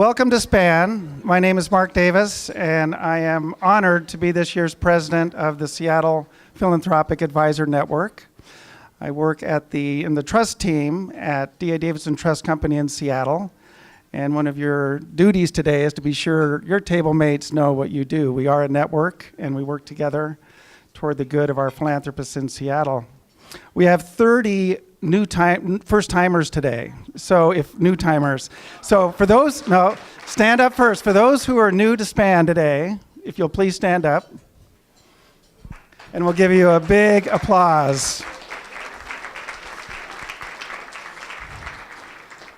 Welcome to SPAN. My name is Mark Davis, and I am honored to be this year's president of the Seattle Philanthropic Advisor Network. I work in the trust team at D.A. Davidson Trust Company in Seattle, and one of your duties today is to be sure your table mates know what you do. We are a network, and we work together toward the good of our philanthropists in Seattle. We have 30 first-timers today. So for those, stand up first. For those who are new to SPAN today, if you'll please stand up, and we'll give you a big applause.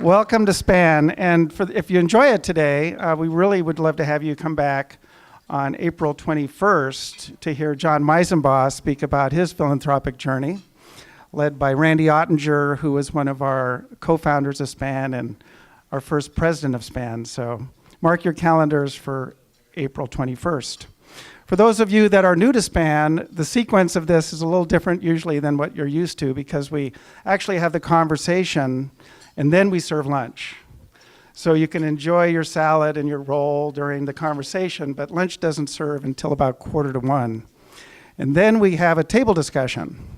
Welcome to SPAN, and if you enjoy it today, we really would love to have you come back on April 21st to hear John Meisenbaugh speak about his philanthropic journey, led by Randy Ottinger, who was one of our co-founders of SPAN and our first president of SPAN. So mark your calendars for April 21st. For those of you that are new to SPAN, the sequence of this is a little different usually than what you're used to, because we actually have the conversation and then we serve lunch. So you can enjoy your salad and your roll during the conversation, but lunch doesn't serve until about 12:45. And then we have a table discussion.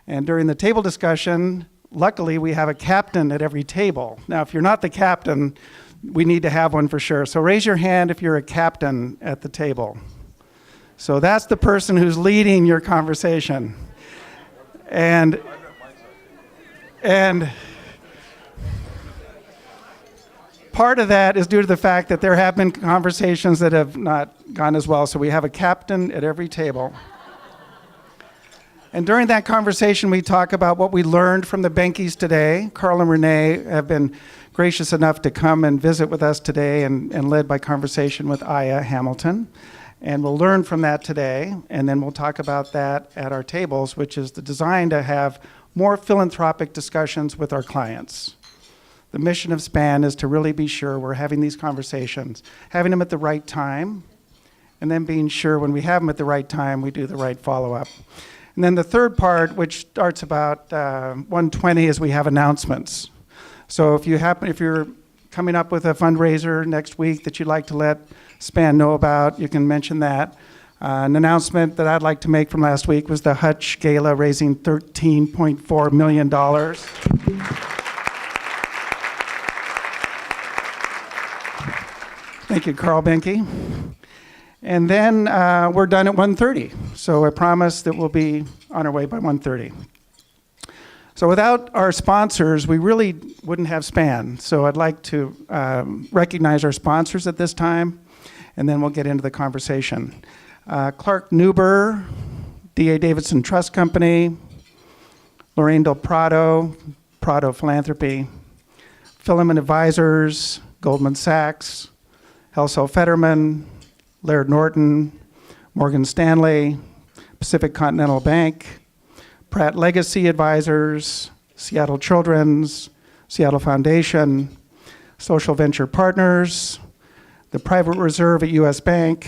And during the table discussion, luckily, we have a captain at every table. Now, if you're not the captain, we need to have one for sure. So raise your hand if you're a captain at the table. So that's the person who's leading your conversation. And part of that is due to the fact that there have been conversations that have not gone as well. So we have a captain at every table. And during that conversation, we talk about what we learned from the Behnkes today. Carl and Renee have been gracious enough to come and visit with us today and led by conversation with Aya Hamilton. And we'll learn from that today, and then we'll talk about that at our tables, which is the design to have more philanthropic discussions with our clients. The mission of SPAN is to really be sure we're having these conversations, having them at the right time, and then being sure when we have them at the right time, we do the right follow-up. And then the third part, which starts about 1:20, is we have announcements. So if you're coming up with a fundraiser next week that you'd like to let SPAN know about, you can mention that. An announcement that I'd like to make from last week was the Hutch Gala raising $13.4 million. Thank you, Carl Behnke. And then we're done at 1:30. So I promise that we'll be on our way by 1:30. So without our sponsors, we really wouldn't have SPAN. So I'd like to recognize our sponsors at this time, and then we'll get into the conversation. Clark Newber, D.A. Davidson Trust Company, Lorraine Del Prado, Prado Philanthropy, Filament Advisors, Goldman Sachs, Helsel Fetterman, Laird Norton, Morgan Stanley, Pacific Continental Bank, Pratt Legacy Advisors, Seattle Children's, Seattle Foundation, Social Venture Partners, the Private Reserve at U.S. Bank,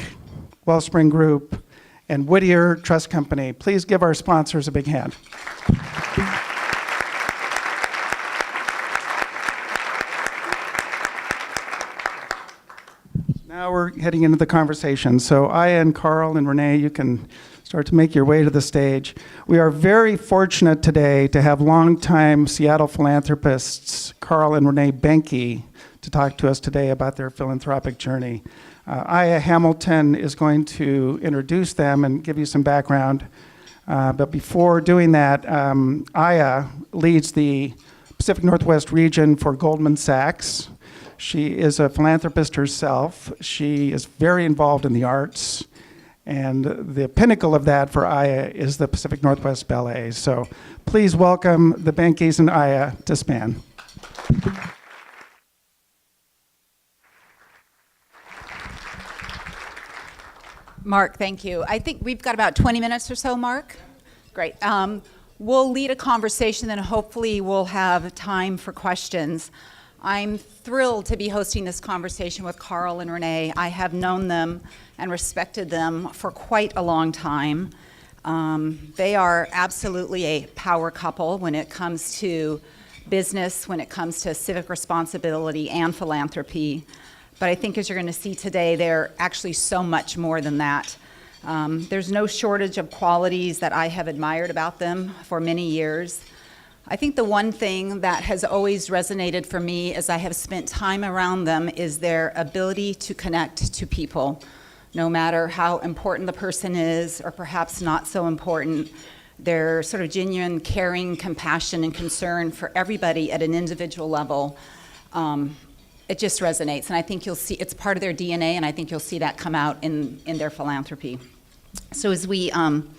Wellspring Group, and Whittier Trust Company. Please give our sponsors a big hand. Now we're heading into the conversation. So Aya and Carl and Renee, you can start to make your way to the stage. We are very fortunate today to have longtime Seattle philanthropists, Carl and Renee Behnke, to talk to us today about their philanthropic journey. Aya Hamilton is going to introduce them and give you some background. But before doing that, Aya leads the Pacific Northwest region for Goldman Sachs. She is a philanthropist herself. She is very involved in the arts. And the pinnacle of that for Aya is the Pacific Northwest Ballet. So please welcome the Behnkes and Aya to SPAN. Mark, thank you. I think we've got about 20 minutes or so, Mark. Great. We'll lead a conversation, and hopefully we'll have time for questions. I'm thrilled to be hosting this conversation with Carl and Renee. I have known them and respected them for quite a long time. They are absolutely a power couple when it comes to business, when it comes to civic responsibility and philanthropy. But I think as you're going to see today, they're actually so much more than that. There's no shortage of qualities that I have admired about them for many years. I think the one thing that has always resonated for me as I have spent time around them is their ability to connect to people, no matter how important the person is or perhaps not so important. Their sort of genuine caring, compassion, and concern for everybody at an individual level, it just resonates. And I think you'll see it's part of their DNA, and I think you'll see that come out in their philanthropy. So as I'm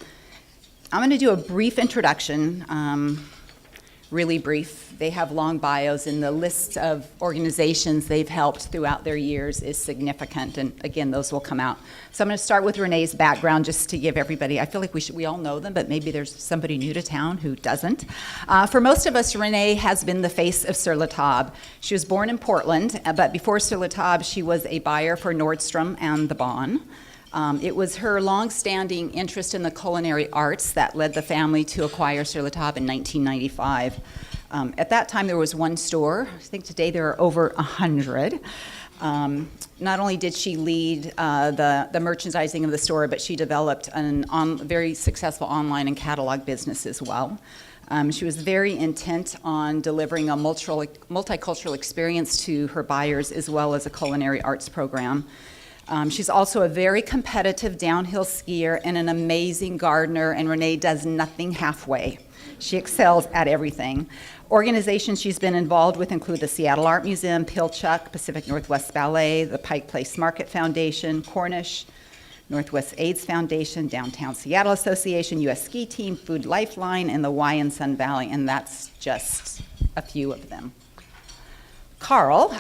going to do a brief introduction, really brief. They have long bios, and the list of organizations they've helped throughout their years is significant, and again, those will come out. So I'm going to start with Renee's background, just to give everybody, I feel like we all know them, but maybe there's somebody new to town who doesn't. For most of us, Renee has been the face of Sur La Table. She was born in Portland, but before Sur La Table, she was a buyer for Nordstrom and the Bon. It was her long-standing interest in the culinary arts that led the family to acquire Sur La Table in 1995. At that time, there was one store. I think today there are over 100. Not only did she lead the merchandising of the store, but she developed a very successful online and catalog business as well. She was very intent on delivering a multicultural experience to her buyers, as well as a culinary arts program. She's also a very competitive downhill skier and an amazing gardener, and Renee does nothing halfway. She excels at everything. Organizations she's been involved with include the Seattle Art Museum, Pilchuck, Pacific Northwest Ballet, the Pike Place Market Foundation, Cornish, Northwest AIDS Foundation, Downtown Seattle Association, U.S. Ski Team, Food Lifeline, and the Y in Sun Valley, and that's just a few of them. Carl,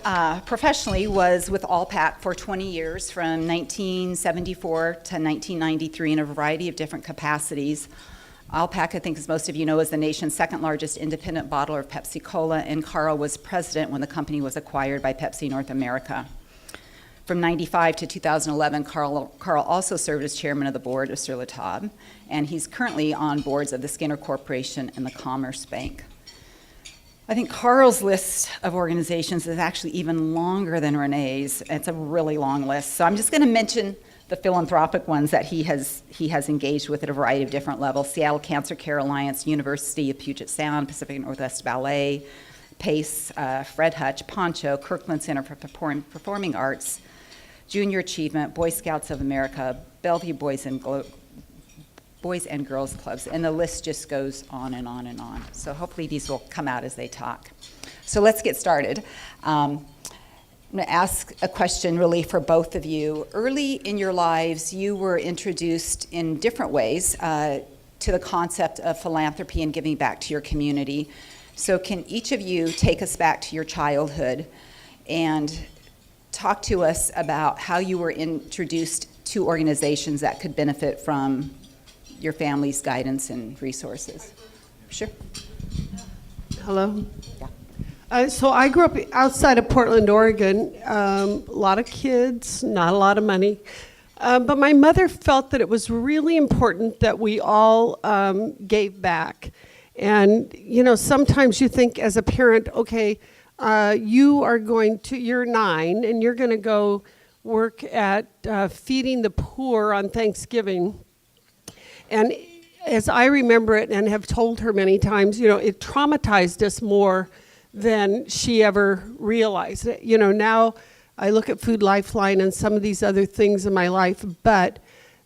professionally, was with Allpack for 20 years, from 1974 to 1993, in a variety of different capacities. Allpack, I think, as most of you know, is the nation's second largest independent bottler of Pepsi Cola, and Carl was president when the company was acquired by Pepsi North America. From 95 to 2011, Carl also served as chairman of the board of Sur La Table, and he's currently on boards of the Skinner Corporation and the Commerce Bank. I think Carl's list of organizations is actually even longer than Renee's. It's a really long list. So I'm just going to mention the philanthropic ones that he has engaged with at a variety of different levels: Seattle Cancer Care Alliance, University of Puget Sound, Pacific Northwest Ballet, PACE, Fred Hutch, Poncho, Kirkland Center for Performing Arts, Junior Achievement, Boy Scouts of America, Bellevue Boys and Girls Clubs, and the list just goes on and on and on. So hopefully these will come out as they talk. So let's get started. I'm going to ask a question really for both of you. Early in your lives, you were introduced in different ways to the concept of philanthropy and giving back to your community. So can each of you take us back to your childhood and talk to us about how you were introduced to organizations that could benefit from your family's guidance and resources? Sure. Hello. Yeah. So I grew up outside of Portland, Oregon. A lot of kids, not a lot of money. But my mother felt that it was really important that we all gave back. And, sometimes you think as a parent, okay, you're 9 and you're going to go work at feeding the poor on Thanksgiving. And as I remember it and have told her many times, it traumatized us more than she ever realized. Now I look at Food Lifeline and some of these other things in my life, but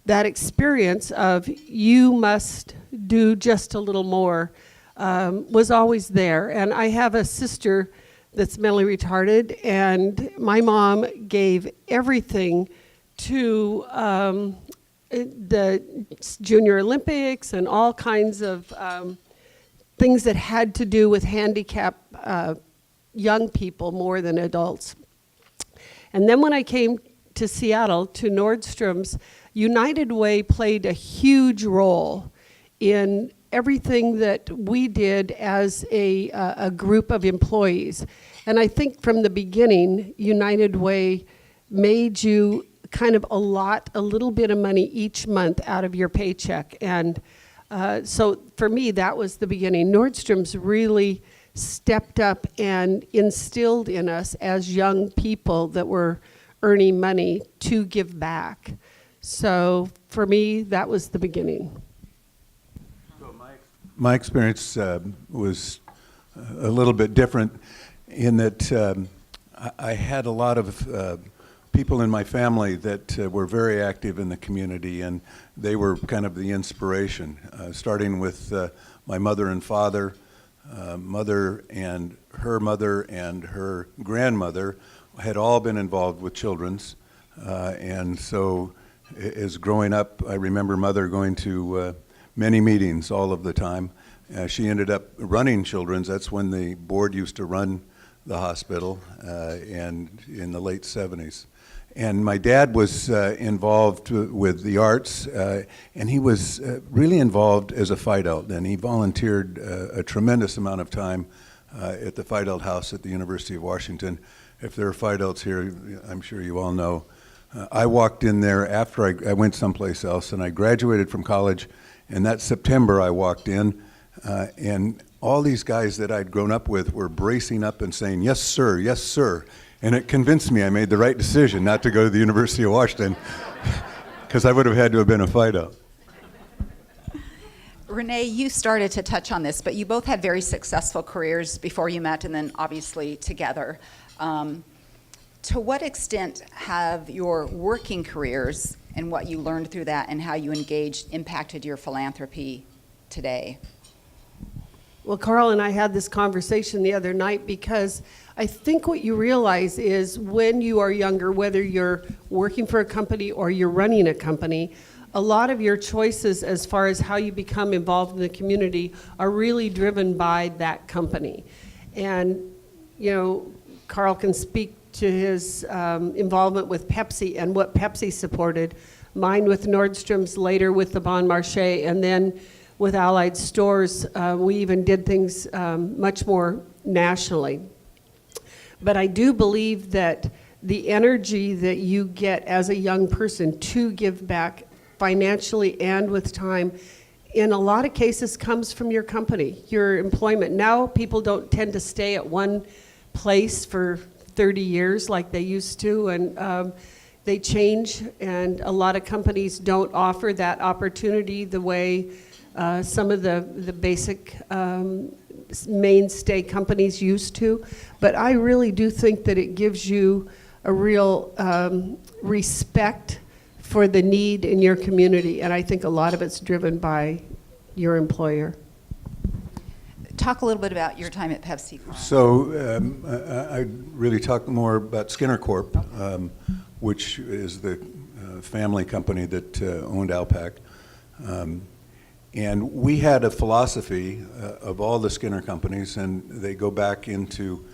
that experience of you must do just a little more was always there. And I have a sister that's mentally retarded, and my mom gave everything to the Junior Olympics and all kinds of things that had to do with handicapped young people more than adults. And then when I came to Seattle, to Nordstrom's, United Way played a huge role in everything that we did as a group of employees. And I think from the beginning, United Way made you kind of a little bit of money each month out of your paycheck. And so for me, that was the beginning. Nordstrom's really stepped up and instilled in us as young people that were earning money to give back. So for me, that was the beginning. So my experience was a little bit different in that I had a lot of people in my family that were very active in the community, and they were kind of the inspiration, starting with my mother and father, mother and her grandmother had all been involved with children's, and so as growing up, I remember Mother going to many meetings all of the time. She ended up running children's. That's when the board used to run the hospital, and in the late 70s. And my dad was involved with the arts, and he was really involved as a fight out. And he volunteered a tremendous amount of time at the fight out house at the University of Washington. If there are fight outs here, I'm sure you all know. I walked in there after I went someplace else, and I graduated from college. And that September, I walked in, and all these guys that I'd grown up with were bracing up and saying, "Yes, sir, yes, sir." And it convinced me I made the right decision not to go to the University of Washington, because I would have had to have been a fight out. Renee, you started to touch on this, but you both had very successful careers before you met and then obviously together. To what extent have your working careers and what you learned through that and how you engaged impacted your philanthropy today? Well, Carl and I had this conversation the other night because I think what you realize is when you are younger, whether you're working for a company or you're running a company, a lot of your choices as far as how you become involved in the community are really driven by that company. And, you know, Carl can speak to his involvement with Pepsi and what Pepsi supported, mine with Nordstrom's, later with the Bon Marché, and then with Allied Stores. We even did things much more nationally. But I do believe that the energy that you get as a young person to give back financially and with time, in a lot of cases comes from your company, your employment. Now people don't tend to stay at one place for 30 years like they used to, and they change, and a lot of companies don't offer that opportunity the way some of the basic mainstay companies used to. But I really do think that it gives you a real respect for the need in your community, and I think a lot of it's driven by your employer. Talk a little bit about your time at Pepsi. So I really talk more about Skinner Corp, which is the family company that owned Alpac. And we had a philosophy of all the Skinner companies, and they go back into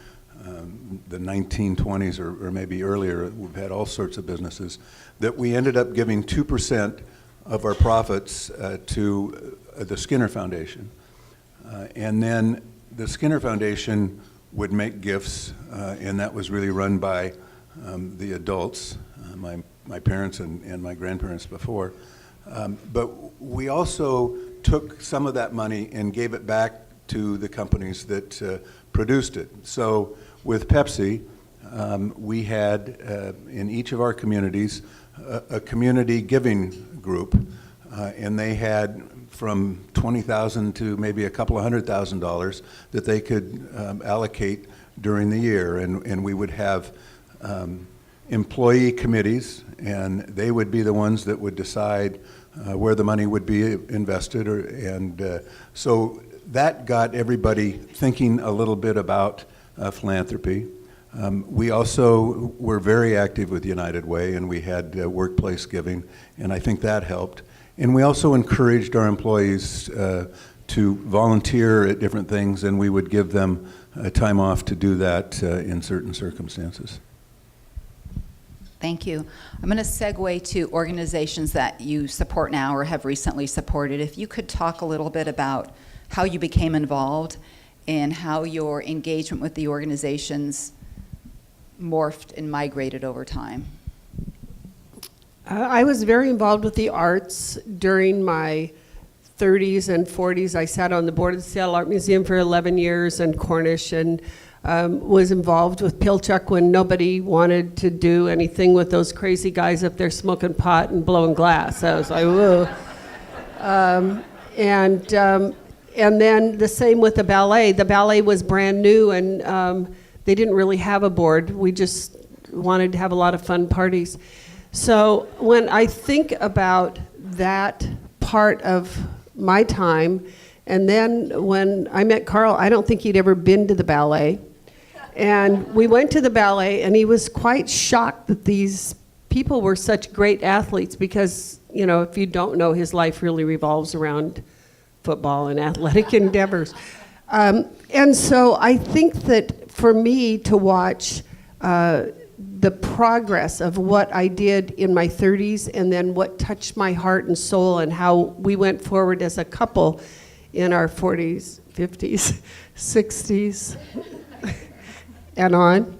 the 1920s or maybe earlier. We've had all sorts of businesses, that we ended up giving 2% of our profits to the Skinner Foundation. And then the Skinner Foundation would make gifts, and that was really run by the adults, my parents and my grandparents before. But we also took some of that money and gave it back to the companies that produced it. So with Pepsi, we had in each of our communities a community giving group, and they had from $20,000 to maybe a couple of $100,000 that they could allocate during the year, and we would have employee committees, and they would be the ones that would decide where the money would be invested, so that got everybody thinking a little bit about philanthropy. We also were very active with United Way, and we had workplace giving, and I think that helped. And we also encouraged our employees to volunteer at different things, and we would give them time off to do that in certain circumstances. Thank you. I'm going to segue to organizations that you support now or have recently supported. If you could talk a little bit about how you became involved and how your engagement with the organizations morphed and migrated over time. I was very involved with the arts during my 30s and 40s. I sat on the board of the Seattle Art Museum for 11 years and Cornish, and was involved with Pilchuck when nobody wanted to do anything with those crazy guys up there smoking pot and blowing glass. I was like, whoa. And then the same with the ballet. The ballet was brand new, and they didn't really have a board. We just wanted to have a lot of fun parties. So when I think about that part of my time, and then when I met Carl, I don't think he'd ever been to the ballet. And we went to the ballet, and he was quite shocked that these people were such great athletes because, you know, if you don't know, his life really revolves around football and athletic endeavors. And so I think that for me to watch the progress of what I did in my 30s and then what touched my heart and soul and how we went forward as a couple in our 40s, 50s, 60s, and on.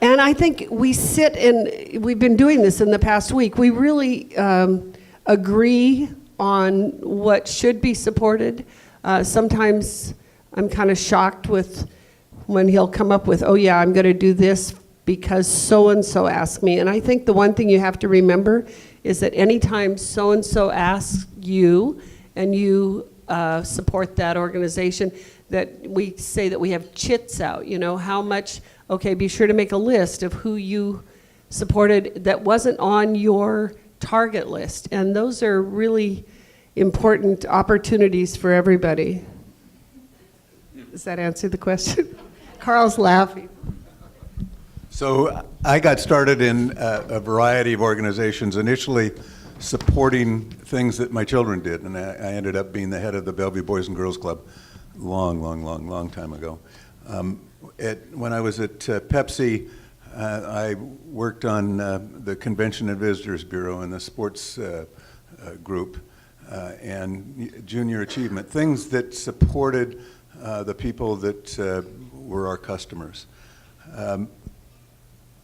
And I think we sit and we've been doing this in the past week. We really agree on what should be supported. Sometimes I'm kind of shocked with when he'll come up with, oh yeah, I'm going to do this because so-and-so asked me. And I think the one thing you have to remember is that anytime so-and-so asks you and you support that organization, that we say that we have chits out, you know, how much, okay, be sure to make a list of who you supported that wasn't on your target list. And those are really important opportunities for everybody. Does that answer the question? Carl's laughing. So I got started in a variety of organizations, initially supporting things that my children did, and I ended up being the head of the Bellevue Boys and Girls Club long time ago. When I was at Pepsi, I worked on the Convention and Visitors Bureau and the sports group and junior achievement, things that supported the people that were our customers.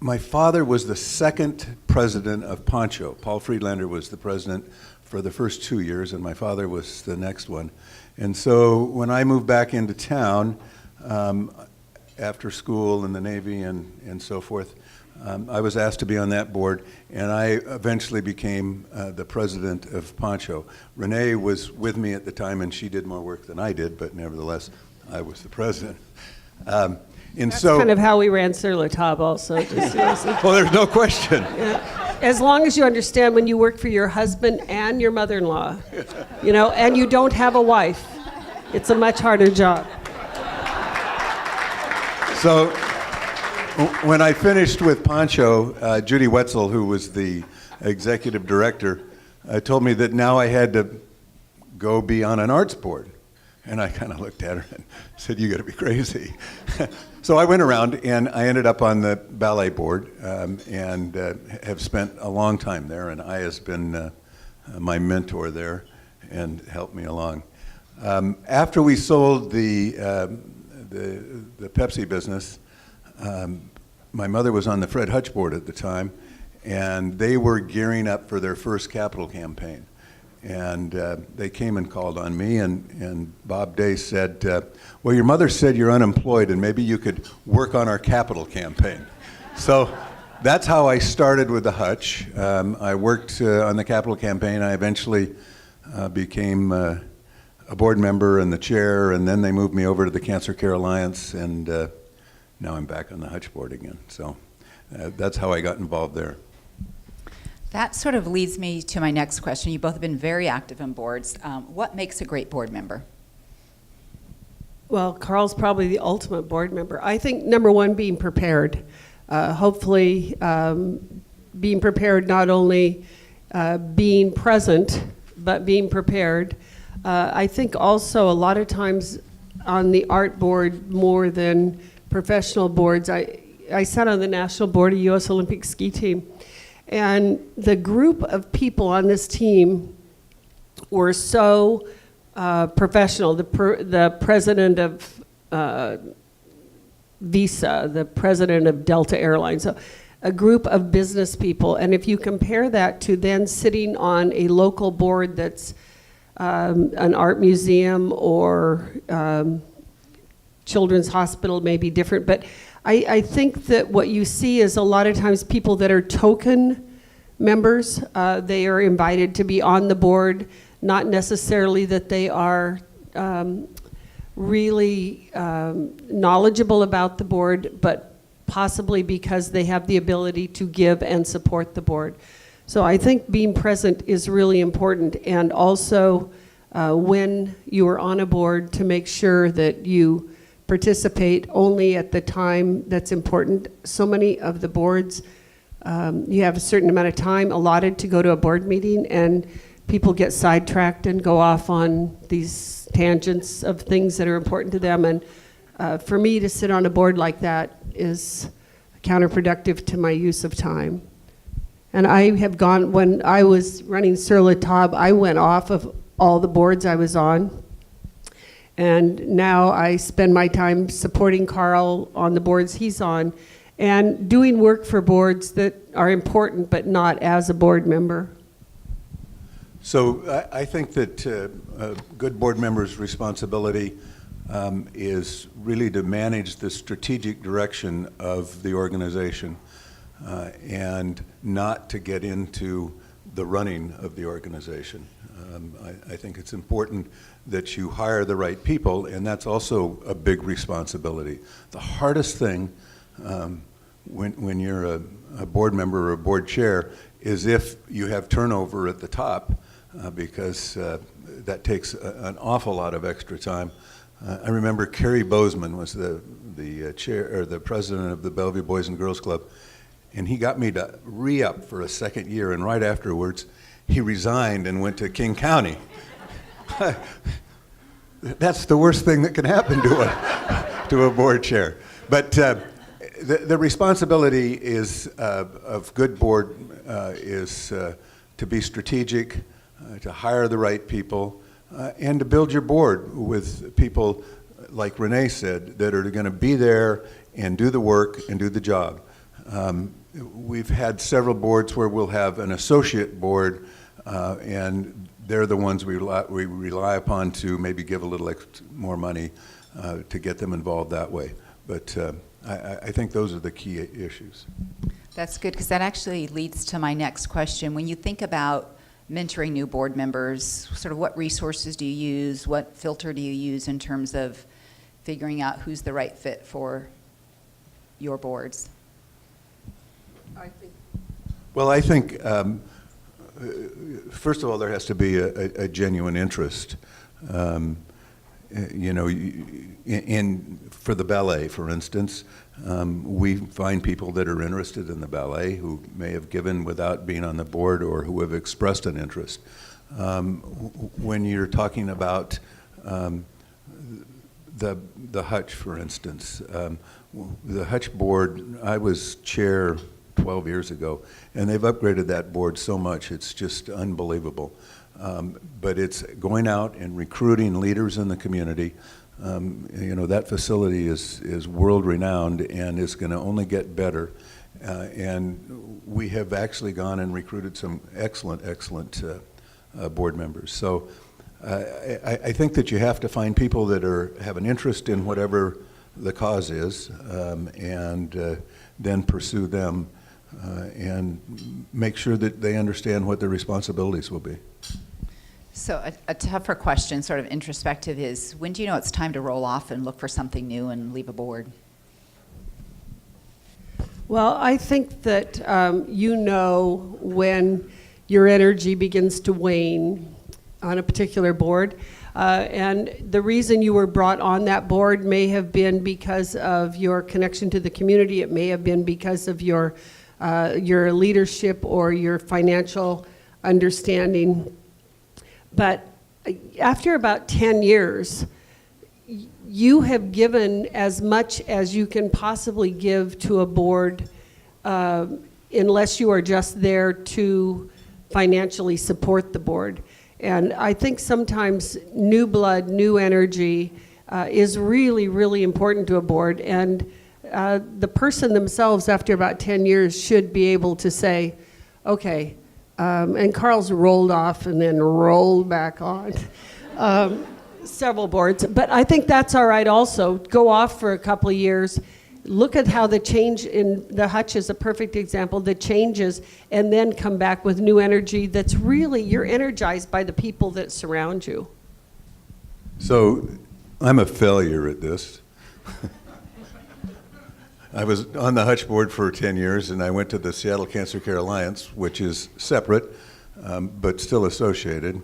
My father was the second president of Poncho. Paul Friedlander was the president for the first 2 years, and my father was the next one. And so when I moved back into town after school in the Navy and so forth, I was asked to be on that board, and I eventually became the president of Poncho. Renee was with me at the time, and she did more work than I did, but nevertheless, I was the president. That's kind of how we ran Sur La Table also. Well, there's no question. Yeah. As long as you understand when you work for your husband and your mother-in-law, you know, and you don't have a wife, it's a much harder job. So when I finished with Poncho, Judy Wetzel, who was the executive director, told me that now I had to go be on an arts board. And I kind of looked at her and said, you got to be crazy. So I went around and I ended up on the ballet board and have spent a long time there. And Aya's been my mentor there and helped me along. After we sold the Pepsi business, my mother was on the Fred Hutch board at the time, and they were gearing up for their first capital campaign. And they came and called on me, and Bob Day said, well, your mother said you're unemployed, and maybe you could work on our capital campaign. So that's how I started with the Hutch. I worked on the capital campaign. I eventually became a board member and the chair, and then they moved me over to the Cancer Care Alliance, and now I'm back on the Hutch board again. So that's how I got involved there. That sort of leads me to my next question. You both have been very active on boards. What makes a great board member? Well, Carl's probably the ultimate board member. I think number one, being prepared. Hopefully being prepared, not only being present, but being prepared. I think also a lot of times on the art board more than professional boards, I sat on the national board of U.S. Olympic ski team. And the group of people on this team were so professional. The president of Visa, the president of Delta Airlines, so a group of business people. And if you compare that to then sitting on a local board that's an art museum or Children's Hospital may be different, but I think that what you see is a lot of times people that are token members, they are invited to be on the board, not necessarily that they are really knowledgeable about the board, but possibly because they have the ability to give and support the board. So I think being present is really important, and also when you are on a board, to make sure that you participate only at the time that's important. So many of the boards, you have a certain amount of time allotted to go to a board meeting, and people get sidetracked and go off on these tangents of things that are important to them. And for me to sit on a board like that is counterproductive to my use of time. And I have gone, when I was running Sur La Table, I went off of all the boards I was on. And now I spend my time supporting Carl on the boards he's on and doing work for boards that are important, but not as a board member. So I think that a good board member's responsibility is really to manage the strategic direction of the organization and not to get into the running of the organization. I think it's important that you hire the right people, and that's also a big responsibility. The hardest thing when you're a board member or a board chair is if you have turnover at the top, because that takes an awful lot of extra time. I remember Kerry Bozeman was the chair or the president of the Bellevue Boys and Girls Club, and he got me to re-up for a second year, and right afterwards he resigned and went to King County. That's the worst thing that can happen to a board chair. But the responsibility is of good board is to be strategic, to hire the right people, and to build your board with people, like Renee said, that are going to be there and do the work and do the job. We've had several boards where we'll have an associate board, and they're the ones we rely upon to maybe give a little more money to get them involved that way. But I think those are the key issues. That's good, because that actually leads to my next question. When you think about mentoring new board members, sort of what resources do you use? What filter do you use in terms of figuring out who's the right fit for your boards? Well, I think, first of all, there has to be a genuine interest. You know, for the ballet, for instance, we find people that are interested in the ballet who may have given without being on the board or who have expressed an interest. When you're talking about the Hutch, for instance, the Hutch board, I was chair 12 years ago, and they've upgraded that board so much, it's just unbelievable. But it's going out and recruiting leaders in the community. You know, that facility is world-renowned and is going to only get better. And we have actually gone and recruited some excellent board members. So I think that you have to find people that have an interest in whatever the cause is, and then pursue them and make sure that they understand what their responsibilities will be. So a tougher question, sort of introspective, is when do you know it's time to roll off and look for something new and leave a board? Well, I think that you know when your energy begins to wane on a particular board. And the reason you were brought on that board may have been because of your connection to the community. It may have been because of your leadership or your financial understanding. But after about 10 years, you have given as much as you can possibly give to a board, unless you are just there to financially support the board. And I think sometimes new blood, new energy is really, really important to a board. And the person themselves, after about 10 years, should be able to say, okay, and Carl's rolled off and then rolled back on. several boards, but I think that's all right also. Go off for a couple of years. Look at how the change in the Hutch is a perfect example, the changes, and then come back with new energy that's really, you're energized by the people that surround you. So I'm a failure at this. I was on the Hutch board for 10 years, and I went to the Seattle Cancer Care Alliance, which is separate, but still associated.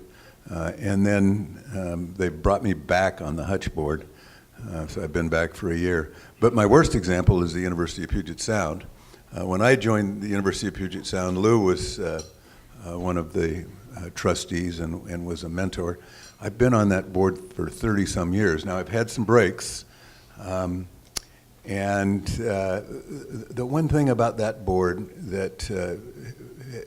And then they brought me back on the Hutch board, so I've been back for a year. But my worst example is the University of Puget Sound. When I joined the University of Puget Sound, Lou was one of the trustees and was a mentor. I've been on that board for 30-some years. Now, I've had some breaks, and the one thing about that board that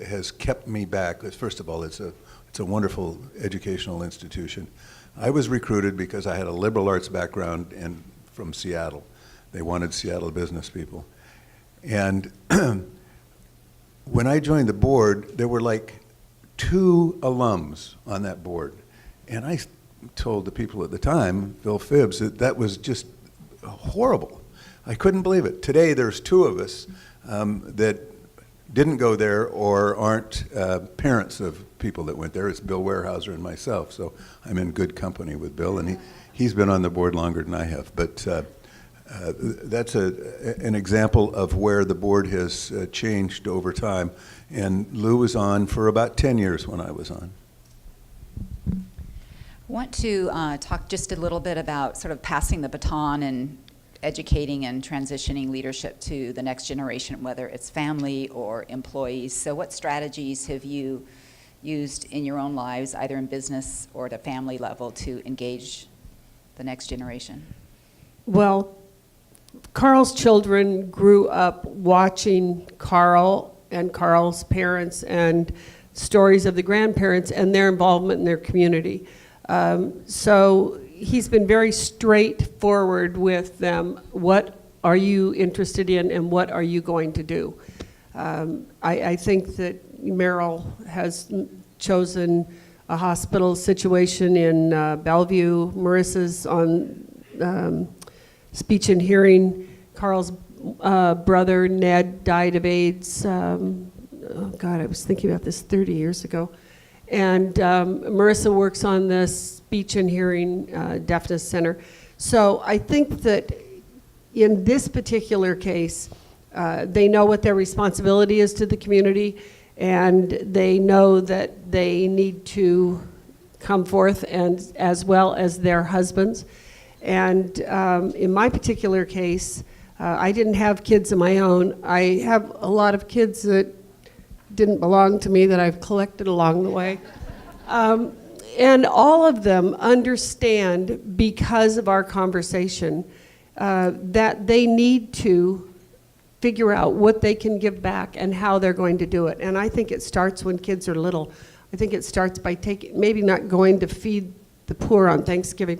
has kept me back is, first of all, it's a wonderful educational institution. I was recruited because I had a liberal arts background and from Seattle. They wanted Seattle business people. And when I joined the board, there were like 2 alums on that board. And I told the people at the time, Phil Phibbs, that was just horrible. I couldn't believe it. Today, there's 2 of us that didn't go there or aren't parents of people that went there. It's Bill Weyerhaeuser and myself, so I'm in good company with Bill, and he's been on the board longer than I have. But that's an example of where the board has changed over time. And Lou was on for about 10 years when I was on. I want to talk just a little bit about sort of passing the baton and educating and transitioning leadership to the next generation, whether it's family or employees. So what strategies have you used in your own lives, either in business or at a family level, to engage the next generation? Well, Carl's children grew up watching Carl and Carl's parents and stories of the grandparents and their involvement in their community. So he's been very straightforward with them. What are you interested in and what are you going to do? I think that Merrill has chosen a hospital situation in Bellevue. Marissa's on speech and hearing. Carl's brother, Ned, died of AIDS. Oh God, I was thinking about this 30 years ago. And Marissa works on the speech and hearing deafness center. So I think that in this particular case, they know what their responsibility is to the community, and they know that they need to come forth, and as well as their husbands. And in my particular case, I didn't have kids of my own. I have a lot of kids that didn't belong to me that I've collected along the way. And all of them understand, because of our conversation, that they need to figure out what they can give back and how they're going to do it. And I think it starts when kids are little. I think it starts by maybe not going to feed the poor on Thanksgiving,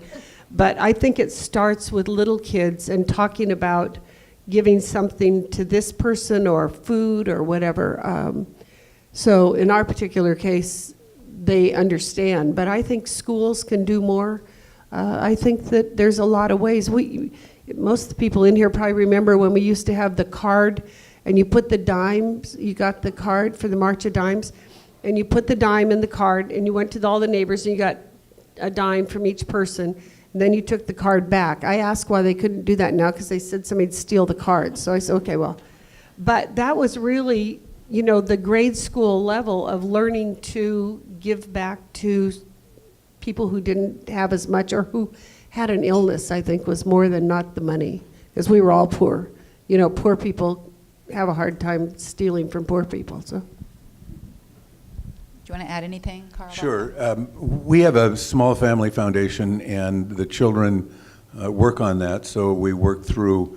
but I think it starts with little kids and talking about giving something to this person or food or whatever. So in our particular case, they understand, but I think schools can do more. I think that there's a lot of ways. Most of the people in here probably remember when we used to have the card and you put the dimes, you got the card for the March of Dimes, and you put the dime in the card and you went to all the neighbors and you got a dime from each person, and then you took the card back. I asked why they couldn't do that now because they said somebody'd steal the card. So I said, okay, well. But that was really, the grade school level of learning to give back to people who didn't have as much or who had an illness, I think, was more than not the money, because we were all poor. Poor people have a hard time stealing from poor people. So. Do you want to add anything, Carl? Sure. We have a small family foundation, and the children work on that, so we work through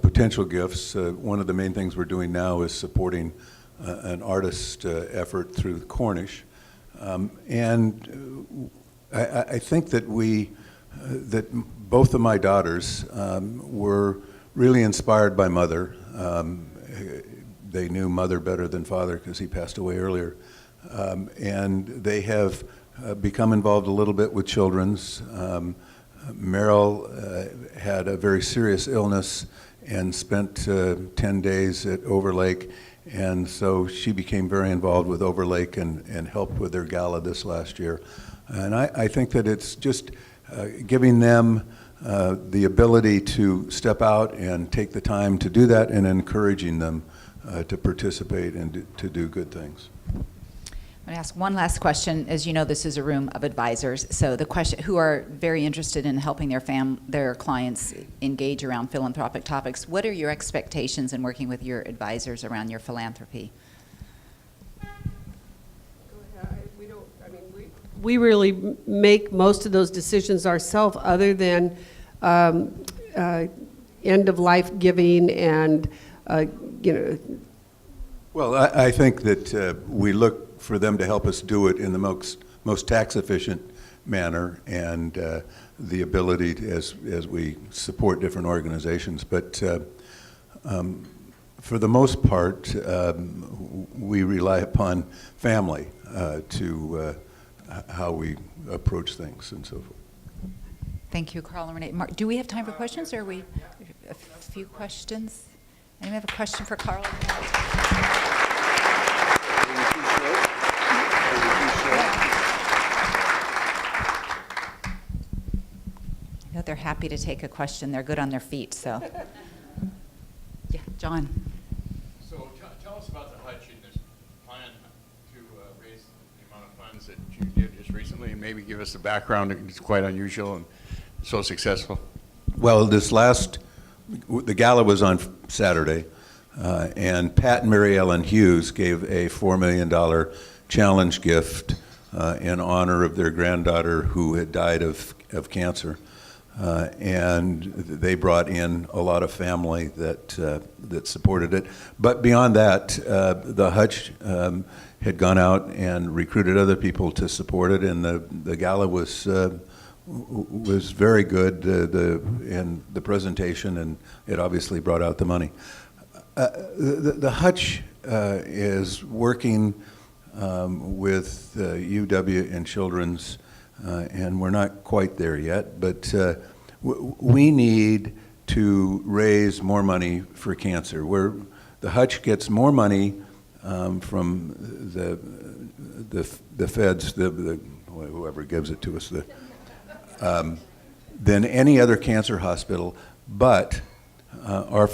potential gifts. One of the main things we're doing now is supporting an artist effort through Cornish. And I think that that both of my daughters were really inspired by Mother. They knew Mother better than Father because he passed away earlier. And they have become involved a little bit with children's. Meryl had a very serious illness and spent 10 days at Overlake, and so she became very involved with Overlake and helped with their gala this last year. And I think that it's just giving them the ability to step out and take the time to do that, and encouraging them to participate and to do good things. I'm going to ask one last question. As you know, this is a room of advisors, so the question, who are very interested in helping their clients engage around philanthropic topics. What are your expectations in working with your advisors around your philanthropy? We really make most of those decisions ourselves, other than end-of-life giving and, Well, I think that we look for them to help us do it in the most tax-efficient manner, and the ability to, as we support different organizations. But for the most part, we rely upon family to how we approach things and so forth. Thank you, Carl and Renee. Mark, do we have time for questions, or are we a few questions? Anyone have a question for Carl? I know they're happy to take a question. They're good on their feet, so. Yeah, John. So tell us about the Hutch and this plan to raise the amount of funds that you did just recently, and maybe give us a background. It's quite unusual and so successful. Well, the gala was on Saturday, and Pat and Mary Ellen Hughes gave a $4 million challenge gift in honor of their granddaughter who had died of cancer. And they brought in a lot of family that supported it. But beyond that, the Hutch had gone out and recruited other people to support it, and the gala was very good in the presentation, and it obviously brought out the money. The Hutch is working with UW and Children's, and we're not quite there yet, but we need to raise more money for cancer. The Hutch gets more money from the feds, whoever gives it to us, than any other cancer hospital, but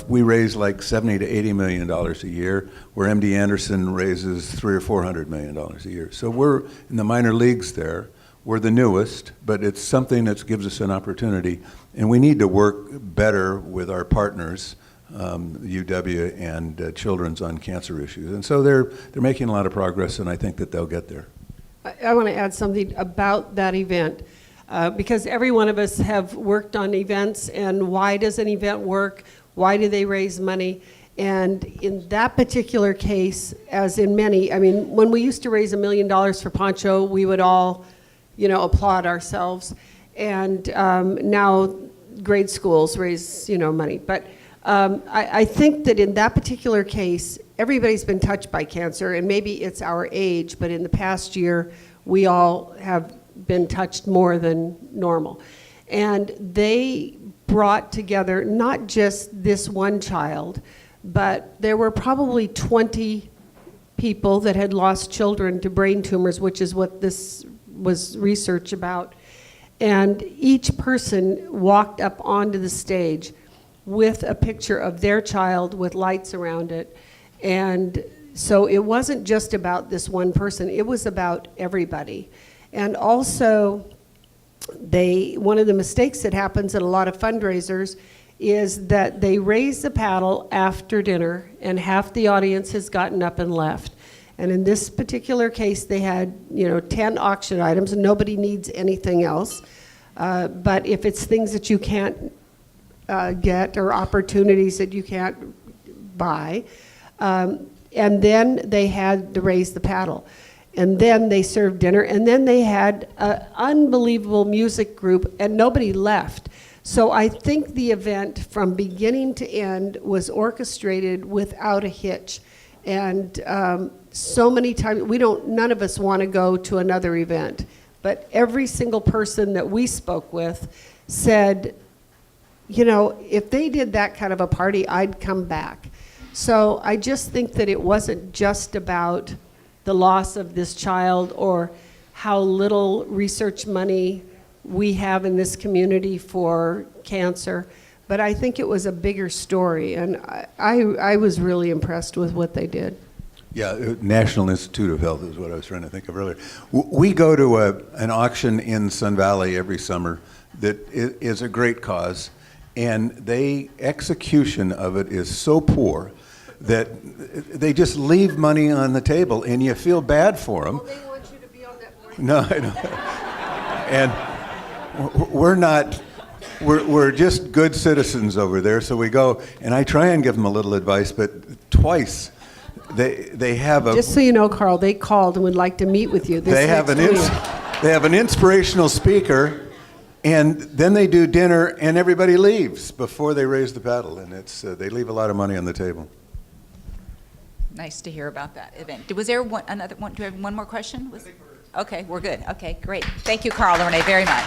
we raise like $70 to $80 million a year, where MD Anderson raises $300 or $400 million a year. So we're in the minor leagues there. We're the newest, but it's something that gives us an opportunity, and we need to work better with our partners, UW and Children's, on cancer issues. And so they're making a lot of progress, and I think that they'll get there. I want to add something about that event, because every one of us have worked on events, and why does an event work? Why do they raise money? And in that particular case, as in many, I mean, when we used to raise $1 million for Poncho, we would all, applaud ourselves. And now grade schools raise, money. But I think that in that particular case, everybody's been touched by cancer, and maybe it's our age, but in the past year, we all have been touched more than normal. And they brought together not just this one child, but there were probably 20 people that had lost children to brain tumors, which is what this was research about. And each person walked up onto the stage with a picture of their child with lights around it. And so it wasn't just about this one person, it was about everybody. And also, one of the mistakes that happens at a lot of fundraisers is that they raise the paddle after dinner, and half the audience has gotten up and left. And in this particular case, they had 10 auction items, and nobody needs anything else. But if it's things that you can't get, or opportunities that you can't buy, and then they had to raise the paddle. And then they served dinner, and then they had an unbelievable music group, and nobody left. So I think the event from beginning to end was orchestrated without a hitch. And so many times, none of us want to go to another event. but every single person that we spoke with said, you know, if they did that kind of a party, I'd come back. So I just think that it wasn't just about the loss of this child or how little research money we have in this community for cancer, but I think it was a bigger story, and I was really impressed with what they did. Yeah, National Institute of Health is what I was trying to think of earlier. We go to an auction in Sun Valley every summer that is a great cause, and execution of it is so poor that they just leave money on the table, and you feel bad for them. Well, they want you to be on that board. No, I know. And we're not, we're just good citizens over there, so we go, and I try and give them a little advice, but twice they have a... Just so you know, Carl, they called and would like to meet with you this They have next week. they have an inspirational speaker, and then they do dinner, and everybody leaves before they raise the paddle, and it's they leave a lot of money on the table. Nice to hear about that event. Was there another one? Do we have one more question? Okay, we're good. Okay, great. Thank you, Carl and Renee, very much.